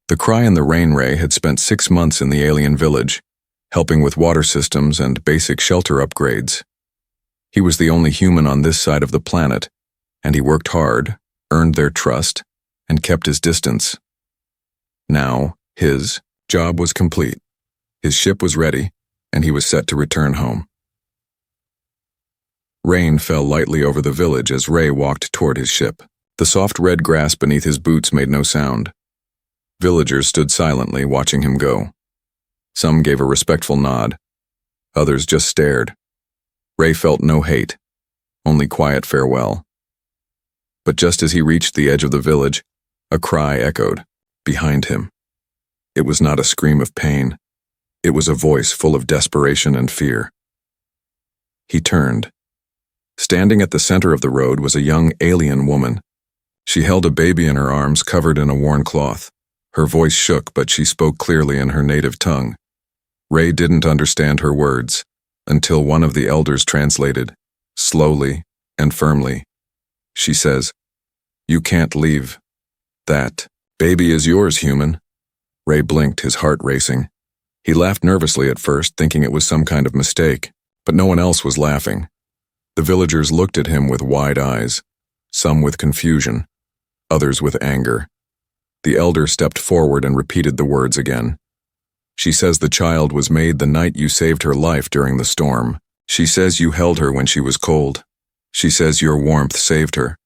The Cry and the Rain Ray had spent 6 months in the alien village, helping with water systems and basic shelter upgrades. He was the only human on this side of the planet, and he worked hard, earned their trust, and kept his distance. Now, his job was complete. His ship was ready, and he was set to return home. Rain fell lightly over the village as Ray walked toward his ship. The soft red grass beneath his boots made no sound. Villagers stood silently, watching him go. Some gave a respectful nod. Others just stared. Ray felt no hate, only quiet farewell. But just as he reached the edge of the village, a cry echoed behind him. It was not a scream of pain. It was a voice full of desperation and fear. He turned. Standing at the center of the road was a young alien woman. She held a baby in her arms covered in a worn cloth. Her voice shook, but she spoke clearly in her native tongue. Ray didn't understand her words until one of the elders translated, slowly and firmly. She says, "You can't leave. That baby is yours, human." Ray blinked, his heart racing. He laughed nervously at first, thinking it was some kind of mistake, but no one else was laughing. The villagers looked at him with wide eyes, some with confusion, others with anger. The elder stepped forward and repeated the words again. "She says the child was made the night you saved her life during the storm. She says you held her when she was cold. She says your warmth saved her.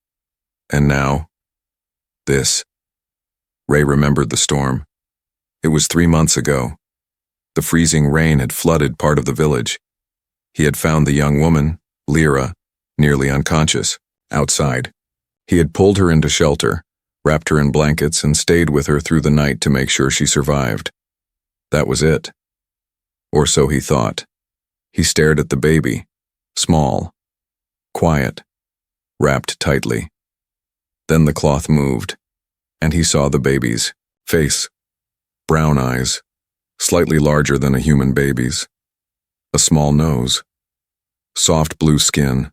And now, this." Ray remembered the storm. It was 3 months ago. The freezing rain had flooded part of the village. He had found the young woman, Lyra, nearly unconscious, outside. He had pulled her into shelter, wrapped her in blankets, and stayed with her through the night to make sure she survived. That was it. Or so he thought. He stared at the baby, small, quiet, wrapped tightly. Then the cloth moved, and he saw the baby's face, brown eyes, slightly larger than a human baby's, a small nose, soft blue skin,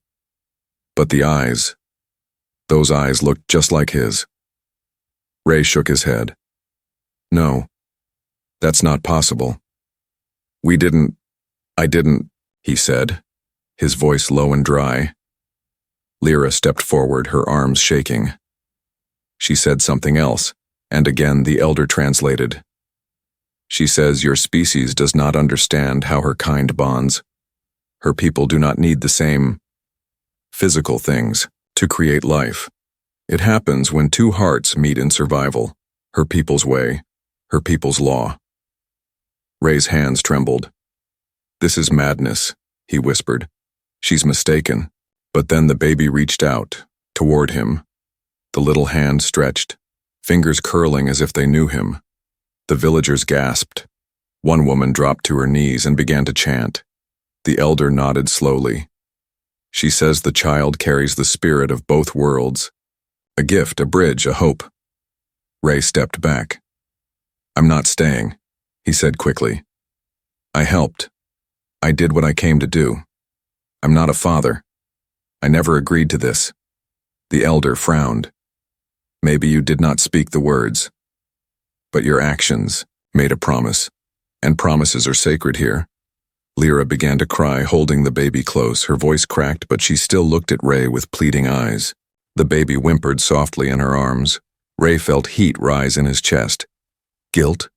but the eyes, those eyes looked just like his. Ray shook his head. "No, that's not possible. I didn't, he said, his voice low and dry. Lyra stepped forward, her arms shaking. She said something else, and again the elder translated. "She says your species does not understand how her kind bonds. Her people do not need the same physical things to create life. It happens when two hearts meet in survival, her people's way, her people's law." Ray's hands trembled. "This is madness," he whispered. "She's mistaken." But then the baby reached out, toward him. The little hand stretched, fingers curling as if they knew him. The villagers gasped. One woman dropped to her knees and began to chant. The elder nodded slowly. "She says the child carries the spirit of both worlds. A gift, a bridge, a hope." Ray stepped back. "I'm not staying," he said quickly. "I helped. I did what I came to do. I'm not a father. I never agreed to this." The elder frowned. "Maybe you did not speak the words, but your actions made a promise, and promises are sacred here." Lyra began to cry, holding the baby close. Her voice cracked, but she still looked at Ray with pleading eyes. The baby whimpered softly in her arms. Ray felt heat rise in his chest. Guilt?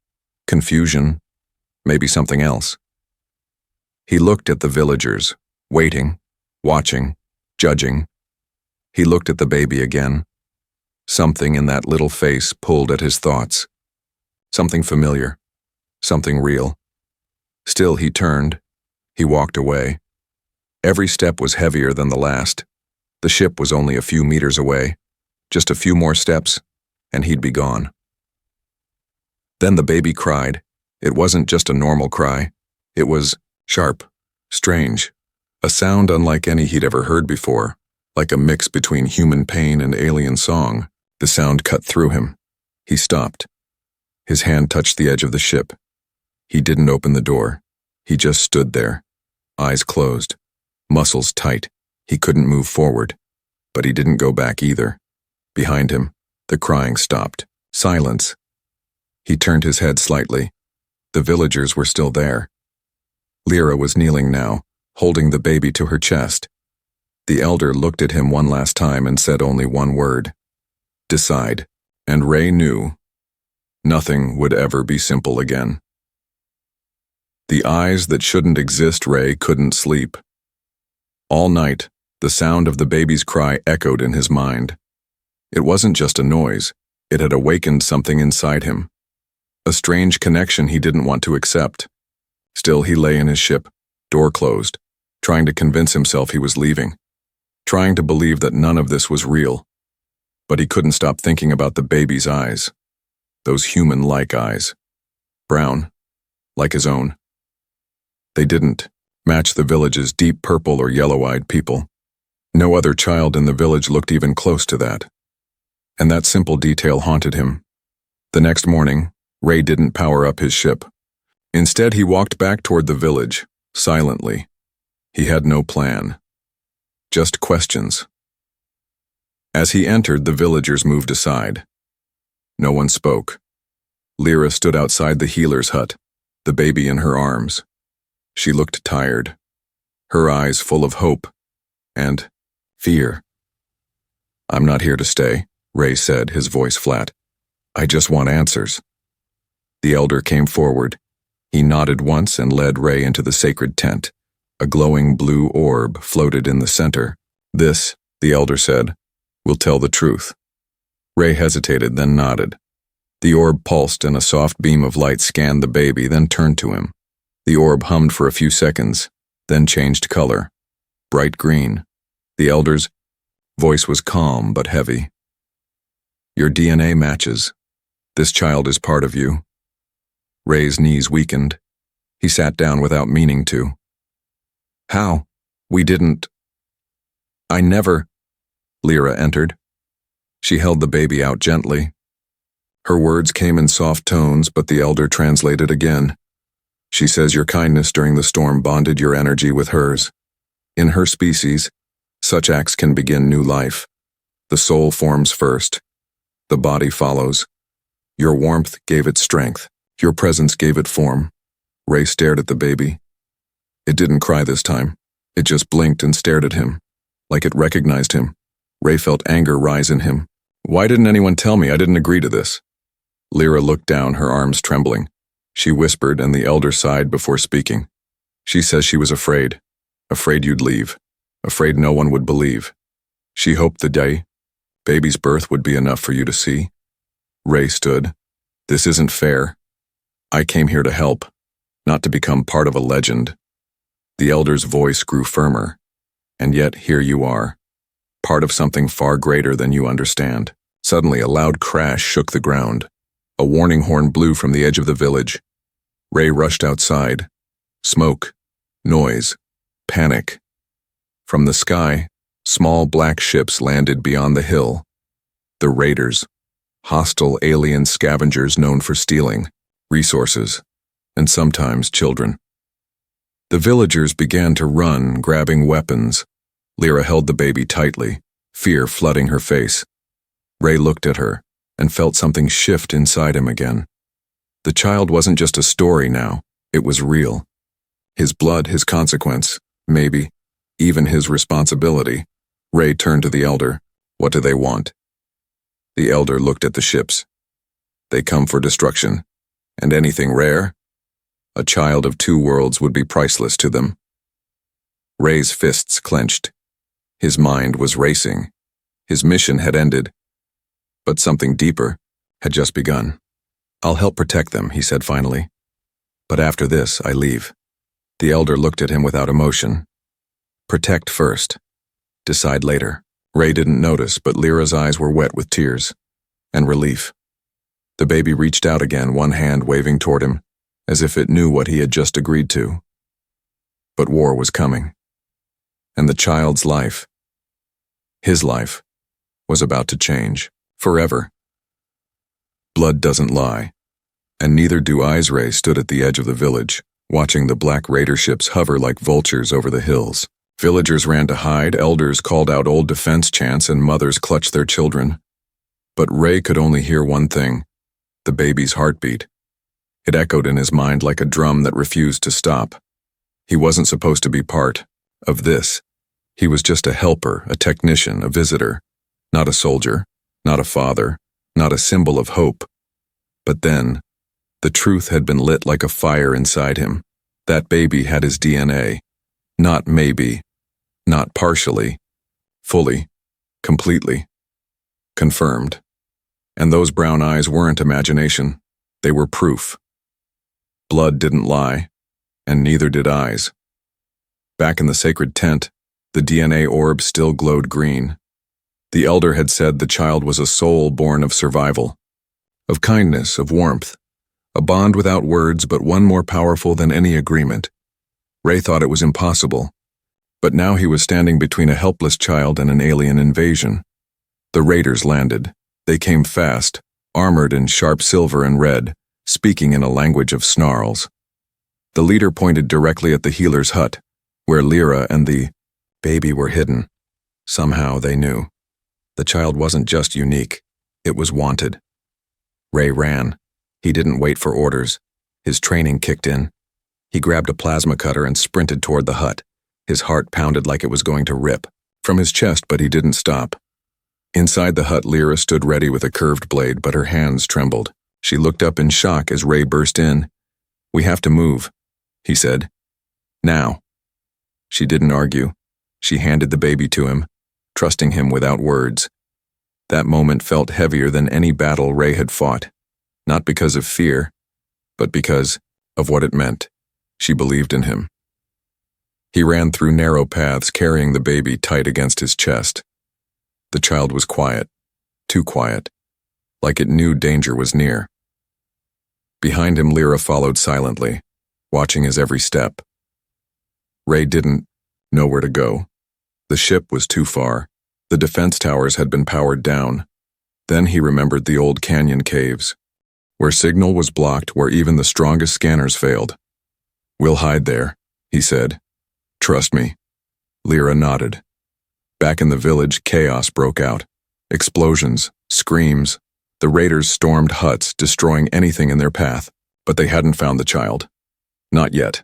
Confusion? Maybe something else. He looked at the villagers, waiting, watching, judging. He looked at the baby again. Something in that little face pulled at his thoughts. Something familiar. Something real. Still he turned. He walked away. Every step was heavier than the last. The ship was only a few meters away. Just a few more steps, and he'd be gone. Then the baby cried. It wasn't just a normal cry. It was sharp, strange, a sound unlike any he'd ever heard before, like a mix between human pain and alien song. The sound cut through him. He stopped. His hand touched the edge of the ship. He didn't open the door. He just stood there, eyes closed, muscles tight. He couldn't move forward, but he didn't go back either. Behind him, the crying stopped. Silence. He turned his head slightly. The villagers were still there. Lyra was kneeling now, holding the baby to her chest. The elder looked at him one last time and said only one word. Decide. And Ray knew. Nothing would ever be simple again. The eyes that shouldn't exist, Ray couldn't sleep. All night, the sound of the baby's cry echoed in his mind. It wasn't just a noise, it had awakened something inside him. A strange connection he didn't want to accept. Still, he lay in his ship, door closed, trying to convince himself he was leaving, trying to believe that none of this was real. But he couldn't stop thinking about the baby's eyes. Those human-like eyes. Brown, like his own. They didn't match the village's deep purple or yellow-eyed people. No other child in the village looked even close to that. And that simple detail haunted him. The next morning, Ray didn't power up his ship. Instead, he walked back toward the village, silently. He had no plan. Just questions. As he entered, the villagers moved aside. No one spoke. Lyra stood outside the healer's hut, the baby in her arms. She looked tired, her eyes full of hope and fear. "I'm not here to stay," Ray said, his voice flat. "I just want answers." The elder came forward. He nodded once and led Ray into the sacred tent. A glowing blue orb floated in the center. "This," the elder said, "will tell the truth." Ray hesitated, then nodded. The orb pulsed and a soft beam of light scanned the baby, then turned to him. The orb hummed for a few seconds, then changed color. Bright green. The elder's voice was calm but heavy. "Your DNA matches. This child is part of you." Ray's knees weakened. He sat down without meaning to. "How? We didn't." "I never." Lyra entered. She held the baby out gently. Her words came in soft tones, but the elder translated again. "She says your kindness during the storm bonded your energy with hers. In her species, such acts can begin new life. The soul forms first. The body follows. Your warmth gave it strength. Your presence gave it form." Ray stared at the baby. It didn't cry this time. It just blinked and stared at him, like it recognized him. Ray felt anger rise in him. "Why didn't anyone tell me? I didn't agree to this." Lyra looked down, her arms trembling. She whispered, and the elder sighed before speaking. "She says she was afraid. Afraid you'd leave. Afraid no one would believe. She hoped the day baby's birth would be enough for you to see." Ray stood. "This isn't fair. I came here to help, not to become part of a legend." The elder's voice grew firmer. "And yet here you are, part of something far greater than you understand." Suddenly, a loud crash shook the ground. A warning horn blew from the edge of the village. Ray rushed outside. Smoke, noise, panic. From the sky, small black ships landed beyond the hill. The raiders, hostile alien scavengers known for stealing resources, and sometimes children. The villagers began to run, grabbing weapons. Lyra held the baby tightly, fear flooding her face. Ray looked at her and felt something shift inside him again. The child wasn't just a story now, it was real. His blood, his consequence, maybe, even his responsibility. Ray turned to the elder. "What do they want?" The elder looked at the ships. "They come for destruction. And anything rare? A child of two worlds would be priceless to them." Ray's fists clenched. His mind was racing. His mission had ended. But something deeper had just begun. "I'll help protect them," he said finally. "But after this, I leave." The elder looked at him without emotion. "Protect first. Decide later." Ray didn't notice, but Lyra's eyes were wet with tears and relief. The baby reached out again, one hand waving toward him, as if it knew what he had just agreed to. But war was coming. And the child's life, his life, was about to change. Forever. Blood doesn't lie. And neither do eyes. Ray stood at the edge of the village, watching the black raider ships hover like vultures over the hills. Villagers ran to hide, elders called out old defense chants, and mothers clutched their children. But Ray could only hear one thing. the baby's heartbeat. It echoed in his mind like a drum that refused to stop. He wasn't supposed to be part of this. He was just a helper, a technician, a visitor, not a soldier, not a father, not a symbol of hope. But then, the truth had been lit like a fire inside him. That baby had his DNA. Not maybe, not partially, fully, completely. Confirmed. And those brown eyes weren't imagination. They were proof. Blood didn't lie, and neither did eyes. Back in the sacred tent, the DNA orb still glowed green. The elder had said the child was a soul born of survival, of kindness, of warmth, a bond without words but one more powerful than any agreement. Ray thought it was impossible, but now he was standing between a helpless child and an alien invasion. The raiders landed. They came fast, armored in sharp silver and red, speaking in a language of snarls. The leader pointed directly at the healer's hut, where Lyra and the baby were hidden. Somehow they knew. The child wasn't just unique, it was wanted. Ray ran. He didn't wait for orders. His training kicked in. He grabbed a plasma cutter and sprinted toward the hut. His heart pounded like it was going to rip from his chest, but he didn't stop. Inside the hut, Lyra stood ready with a curved blade, but her hands trembled. She looked up in shock as Ray burst in. "We have to move," he said. "Now." She didn't argue. She handed the baby to him, trusting him without words. That moment felt heavier than any battle Ray had fought, not because of fear, but because of what it meant. She believed in him. He ran through narrow paths, carrying the baby tight against his chest. The child was quiet, too quiet, like it knew danger was near. Behind him, Lyra followed silently, watching his every step. Ray didn't know where to go. The ship was too far. The defense towers had been powered down. Then he remembered the old canyon caves, where signal was blocked, where even the strongest scanners failed. "We'll hide there," he said. "Trust me." Lyra nodded. Back in the village, chaos broke out. Explosions, screams. The raiders stormed huts, destroying anything in their path, but they hadn't found the child. Not yet.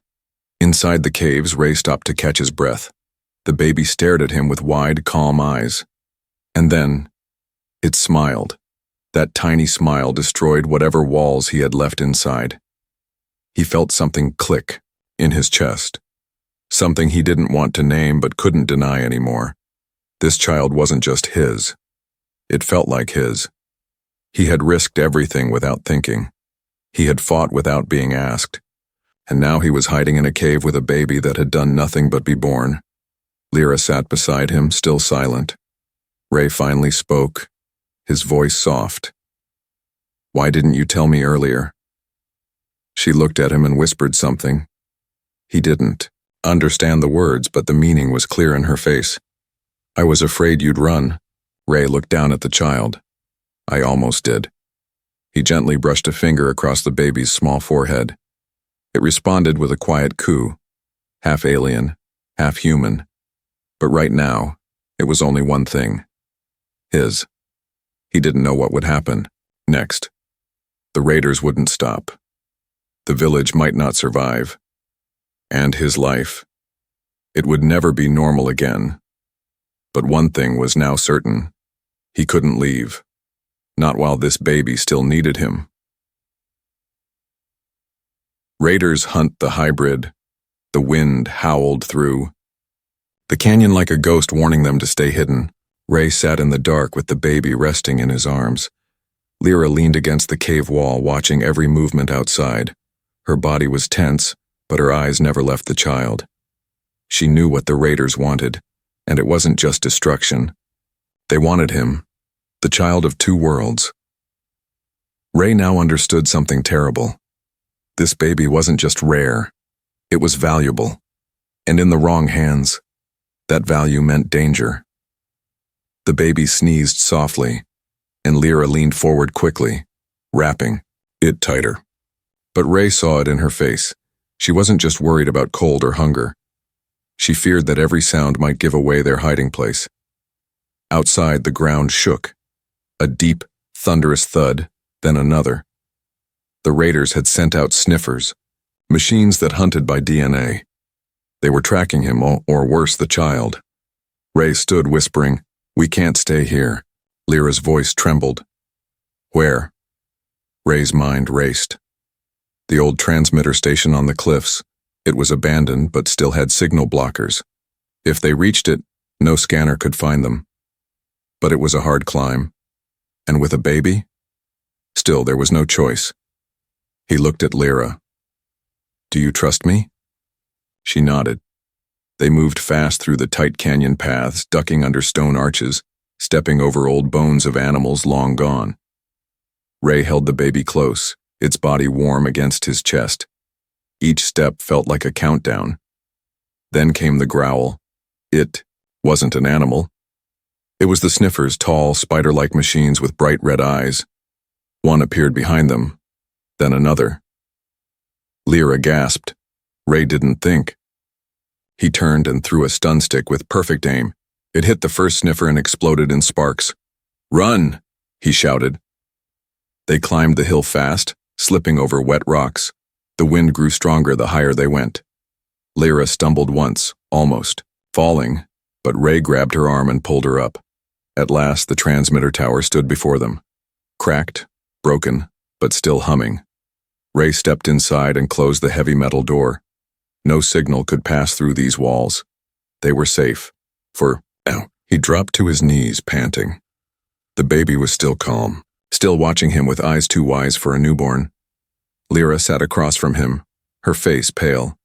Inside the caves, Ray stopped to catch his breath. The baby stared at him with wide, calm eyes. And then, it smiled. That tiny smile destroyed whatever walls he had left inside. He felt something click in his chest. Something he didn't want to name but couldn't deny anymore. This child wasn't just his. It felt like his. He had risked everything without thinking. He had fought without being asked. And now he was hiding in a cave with a baby that had done nothing but be born. Lyra sat beside him, still silent. Ray finally spoke, his voice soft. "Why didn't you tell me earlier?" She looked at him and whispered something. He didn't understand the words, but the meaning was clear in her face. "I was afraid you'd run." Ray looked down at the child. "I almost did." He gently brushed a finger across the baby's small forehead. It responded with a quiet coo, half alien, half human. But right now, it was only one thing. His. He didn't know what would happen next. The raiders wouldn't stop. The village might not survive. And his life. It would never be normal again. But one thing was now certain. He couldn't leave. Not while this baby still needed him. Raiders hunt the hybrid. The wind howled through. The canyon like a ghost warning them to stay hidden. Ray sat in the dark with the baby resting in his arms. Lyra leaned against the cave wall, watching every movement outside. Her body was tense, but her eyes never left the child. She knew what the raiders wanted, and it wasn't just destruction. They wanted him, the child of two worlds. Ray now understood something terrible. This baby wasn't just rare, it was valuable. And in the wrong hands, that value meant danger. The baby sneezed softly, and Lyra leaned forward quickly, wrapping it tighter. But Ray saw it in her face. She wasn't just worried about cold or hunger. She feared that every sound might give away their hiding place. Outside, the ground shook. A deep, thunderous thud, then another. The raiders had sent out sniffers, machines that hunted by DNA. They were tracking him, or worse, the child. Ray stood whispering, "We can't stay here." Lyra's voice trembled. "Where?" Ray's mind raced. The old transmitter station on the cliffs. It was abandoned but still had signal blockers. If they reached it, no scanner could find them. But it was a hard climb. And with a baby? Still, there was no choice. He looked at Lyra. "Do you trust me?" She nodded. They moved fast through the tight canyon paths, ducking under stone arches, stepping over old bones of animals long gone. Ray held the baby close, its body warm against his chest. Each step felt like a countdown. Then came the growl. It wasn't an animal. It was the sniffers, tall, spider-like machines with bright red eyes. One appeared behind them, then another. Lyra gasped. Ray didn't think. He turned and threw a stun stick with perfect aim. It hit the first sniffer and exploded in sparks. "Run!" he shouted. They climbed the hill fast, slipping over wet rocks. The wind grew stronger the higher they went. Lyra stumbled once, almost, falling, but Ray grabbed her arm and pulled her up. At last, the transmitter tower stood before them. Cracked, broken, but still humming. Ray stepped inside and closed the heavy metal door. No signal could pass through these walls. They were safe. For now, he dropped to his knees, panting. The baby was still calm, still watching him with eyes too wise for a newborn. Lyra sat across from him, her face pale.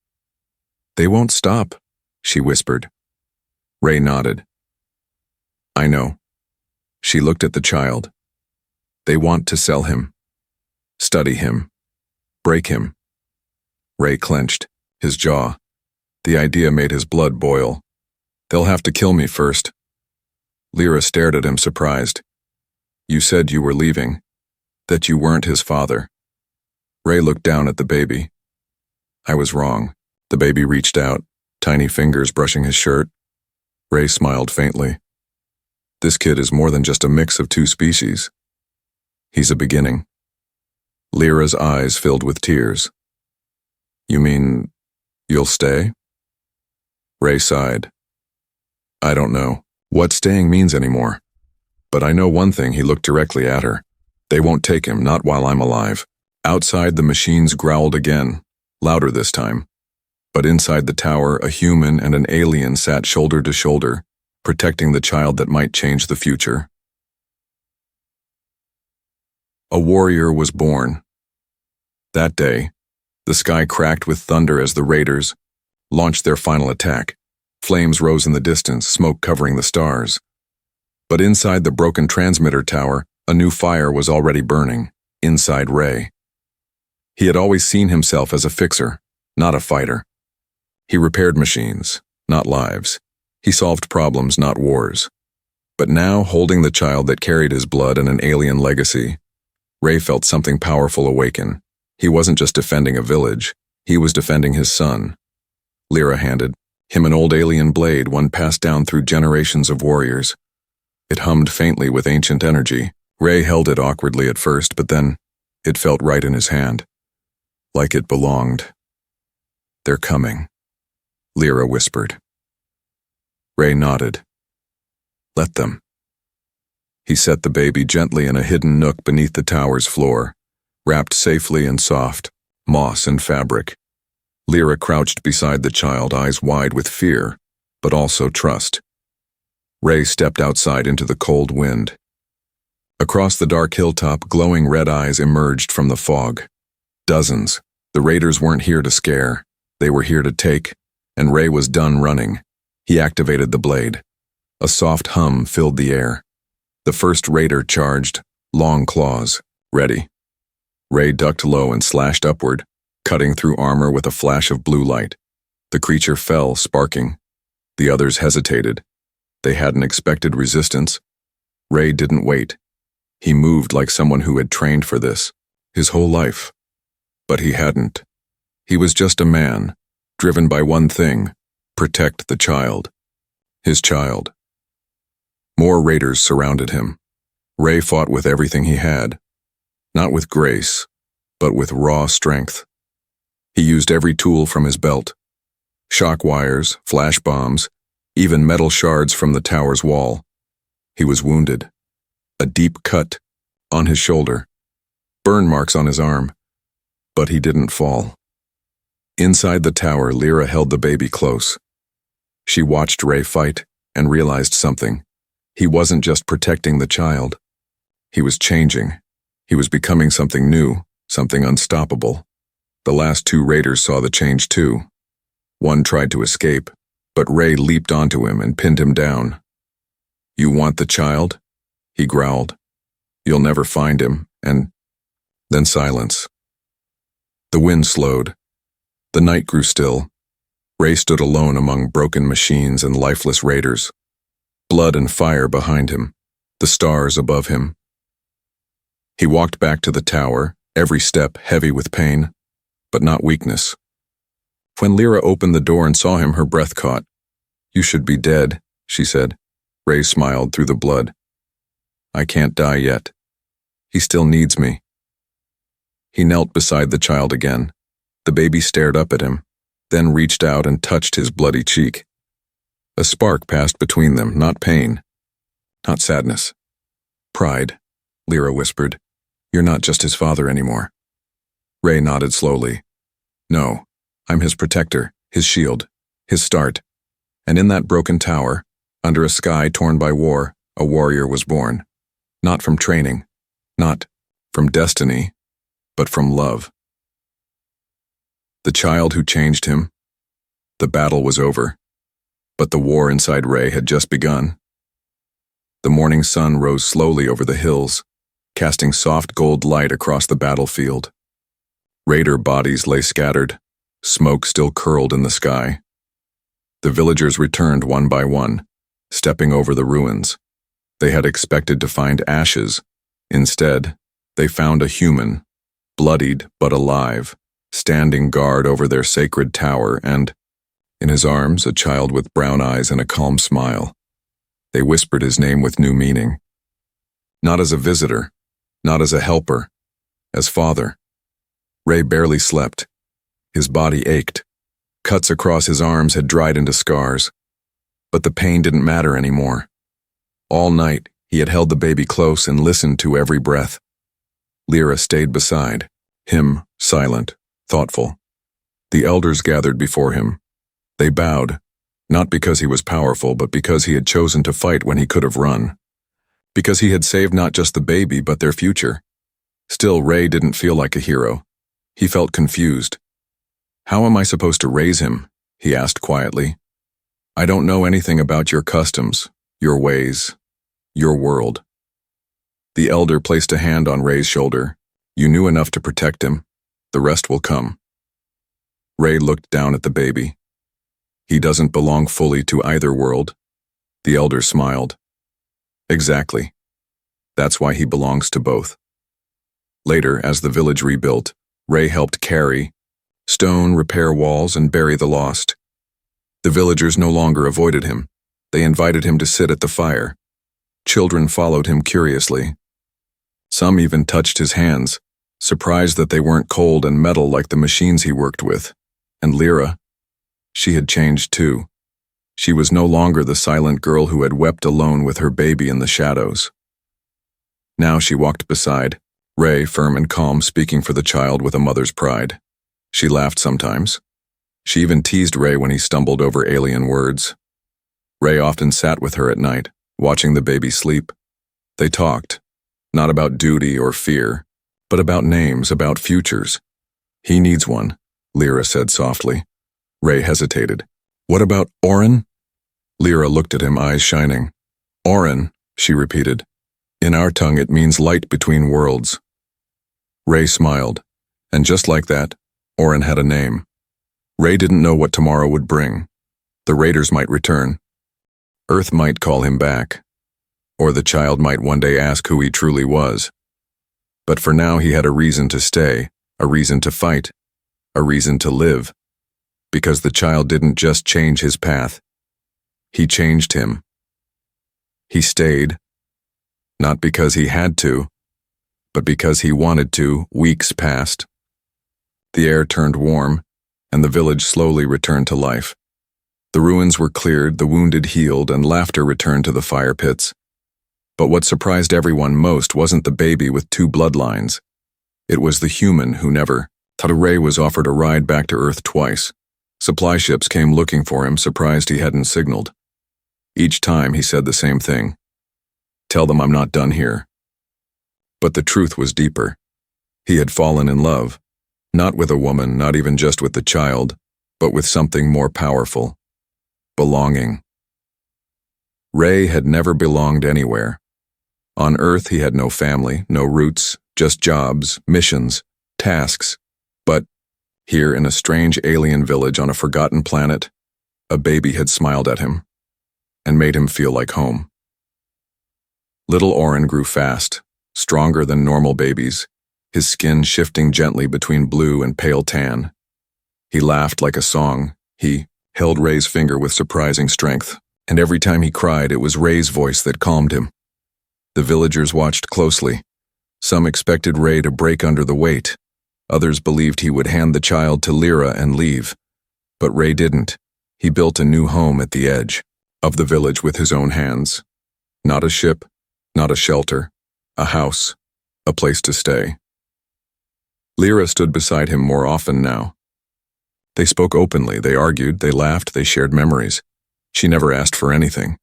"They won't stop," she whispered. Ray nodded. "I know." She looked at the child. "They want to sell him. Study him. Break him." Ray clenched, his jaw. The idea made his blood boil. "They'll have to kill me first." Lyra stared at him, surprised. "You said you were leaving, that you weren't his father." Ray looked down at the baby. "I was wrong." The baby reached out, tiny fingers brushing his shirt. Ray smiled faintly. "This kid is more than just a mix of two species. He's a beginning." Lyra's eyes filled with tears. "You mean you'll stay?" Ray sighed. "I don't know what staying means anymore. But I know one thing." He looked directly at her. "They won't take him, not while I'm alive." Outside, the machines growled again, louder this time. But inside the tower, a human and an alien sat shoulder to shoulder, protecting the child that might change the future. A warrior was born. That day, the sky cracked with thunder as the raiders launched their final attack. Flames rose in the distance, smoke covering the stars. But inside the broken transmitter tower, a new fire was already burning, inside Ray. He had always seen himself as a fixer, not a fighter. He repaired machines, not lives. He solved problems, not wars. But now, holding the child that carried his blood and an alien legacy, Ray felt something powerful awaken. He wasn't just defending a village, he was defending his son. Lyra handed him an old alien blade, one passed down through generations of warriors. It hummed faintly with ancient energy. Ray held it awkwardly at first, but then it felt right in his hand. Like it belonged. "They're coming," Lyra whispered. Ray nodded. "Let them." He set the baby gently in a hidden nook beneath the tower's floor, wrapped safely in soft moss and fabric. Lyra crouched beside the child, eyes wide with fear, but also trust. Ray stepped outside into the cold wind. Across the dark hilltop, glowing red eyes emerged from the fog. Dozens. The raiders weren't here to scare. They were here to take, and Ray was done running. He activated the blade. A soft hum filled the air. The first raider charged, long claws, ready. Ray ducked low and slashed upward, cutting through armor with a flash of blue light. The creature fell, sparking. The others hesitated. They hadn't expected resistance. Ray didn't wait. He moved like someone who had trained for this, his whole life. But he hadn't. He was just a man, driven by one thing: protect the child. His child. More raiders surrounded him. Ray fought with everything he had. Not with grace, but with raw strength. He used every tool from his belt: shock wires, flash bombs, even metal shards from the tower's wall. He was wounded. A deep cut on his shoulder, burn marks on his arm, but he didn't fall. Inside the tower, Lyra held the baby close. She watched Ray fight and realized something. He wasn't just protecting the child. He was changing. He was becoming something new, something unstoppable. The last two raiders saw the change too. One tried to escape, but Ray leaped onto him and pinned him down. "You want the child?" he growled. "You'll never find him," and then silence. The wind slowed. The night grew still. Ray stood alone among broken machines and lifeless raiders. Blood and fire behind him, the stars above him. He walked back to the tower, every step heavy with pain, but not weakness. When Lyra opened the door and saw him, her breath caught. "You should be dead," she said. Ray smiled through the blood. "I can't die yet. He still needs me." He knelt beside the child again. The baby stared up at him, then reached out and touched his bloody cheek. A spark passed between them, not pain, not sadness. "Pride," Lyra whispered. "You're not just his father anymore." Ray nodded slowly. "No, I'm his protector, his shield, his start." And in that broken tower, under a sky torn by war, a warrior was born. Not from training, not from destiny, but from love. The child who changed him. The battle was over, but the war inside Ray had just begun. The morning sun rose slowly over the hills, casting soft gold light across the battlefield. Raider bodies lay scattered, smoke still curled in the sky. The villagers returned one by one, stepping over the ruins. They had expected to find ashes. Instead, they found a human, bloodied but alive, standing guard over their sacred tower, and, in his arms, a child with brown eyes and a calm smile. They whispered his name with new meaning. Not as a visitor, not as a helper, as father. Ray barely slept. His body ached. Cuts across his arms had dried into scars. But the pain didn't matter anymore. All night, he had held the baby close and listened to every breath. Lyra stayed beside him, silent, thoughtful. The elders gathered before him. They bowed, not because he was powerful, but because he had chosen to fight when he could have run. Because he had saved not just the baby, but their future. Still, Ray didn't feel like a hero. He felt confused. "How am I supposed to raise him?" he asked quietly. "I don't know anything about your customs, your ways, your world." The elder placed a hand on Ray's shoulder. "You knew enough to protect him. The rest will come." Ray looked down at the baby. "He doesn't belong fully to either world." The elder smiled. "Exactly. That's why he belongs to both." Later, as the village rebuilt, Ray helped carry stone, repair walls, and bury the lost. The villagers no longer avoided him. They invited him to sit at the fire. Children followed him curiously. Some even touched his hands, surprised that they weren't cold and metal like the machines he worked with. And Lyra, she had changed too. She was no longer the silent girl who had wept alone with her baby in the shadows. Now she walked beside Ray, firm and calm, speaking for the child with a mother's pride. She laughed sometimes. She even teased Ray when he stumbled over alien words. Ray often sat with her at night, watching the baby sleep. They talked, not about duty or fear, but about names, about futures. "He needs one," Lyra said softly. Ray hesitated. "What about Oren?" Lyra looked at him, eyes shining. "Oren," she repeated. "In our tongue it means light between worlds." Ray smiled, and just like that, Oren had a name. Ray didn't know what tomorrow would bring. The raiders might return. Earth might call him back. Or the child might one day ask who he truly was. But for now he had a reason to stay, a reason to fight, a reason to live. Because the child didn't just change his path. He changed him. He stayed, not because he had to, but because he wanted to. Weeks passed, The air turned warm, and the village slowly returned to life. The ruins were cleared, the wounded healed, and laughter returned to the fire pits. But what surprised everyone most wasn't the baby with two bloodlines. It was the human who never. Ray was offered a ride back to Earth twice. Supply ships came looking for him, surprised he hadn't signaled. Each time he said the same thing. Tell them I'm not done here. But the truth was deeper. He had fallen in love. Not with a woman, not even just with the child, but with something more powerful. Belonging. Ray had never belonged anywhere. On Earth he had no family, no roots, just jobs, missions, tasks. But here in a strange alien village on a forgotten planet, a baby had smiled at him and made him feel like home. Little Oren grew fast, stronger than normal babies, his skin shifting gently between blue and pale tan. He laughed like a song. He held Ray's finger with surprising strength, and every time he cried, it was Ray's voice that calmed him. The villagers watched closely. Some expected Ray to break under the weight. Others believed he would hand the child to Lyra and leave. But Ray didn't. He built a new home at the edge of the village with his own hands. Not a ship, not a shelter, a house, a place to stay. Lyra stood beside him more often now. They spoke openly, they argued, they laughed, they shared memories. She never asked for anything.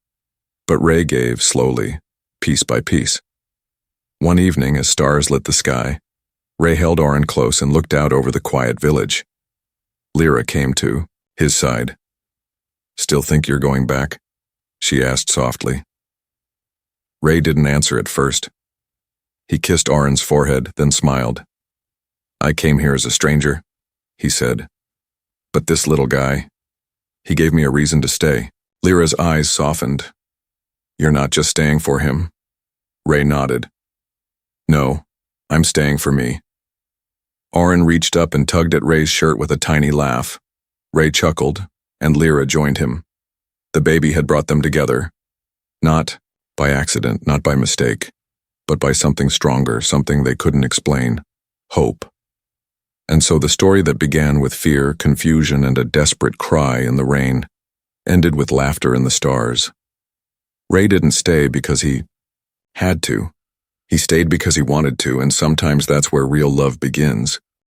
But Ray gave slowly, piece by piece. One evening, as stars lit the sky, Ray held Oren close and looked out over the quiet village. Lyra came to his side. Still think you're going back? She asked softly. Ray didn't answer at first. He kissed Oren's forehead, then smiled. I came here as a stranger, he said. But this little guy, he gave me a reason to stay. Lyra's eyes softened. You're not just staying for him? Ray nodded. No, I'm staying for me. Oren reached up and tugged at Ray's shirt with a tiny laugh. Ray chuckled, and Lyra joined him. The baby had brought them together. Not by accident, not by mistake, but by something stronger, something they couldn't explain. Hope. And so the story that began with fear, confusion, and a desperate cry in the rain ended with laughter in the stars. Ray didn't stay because he had to. He stayed because he wanted to, and sometimes that's where real love begins.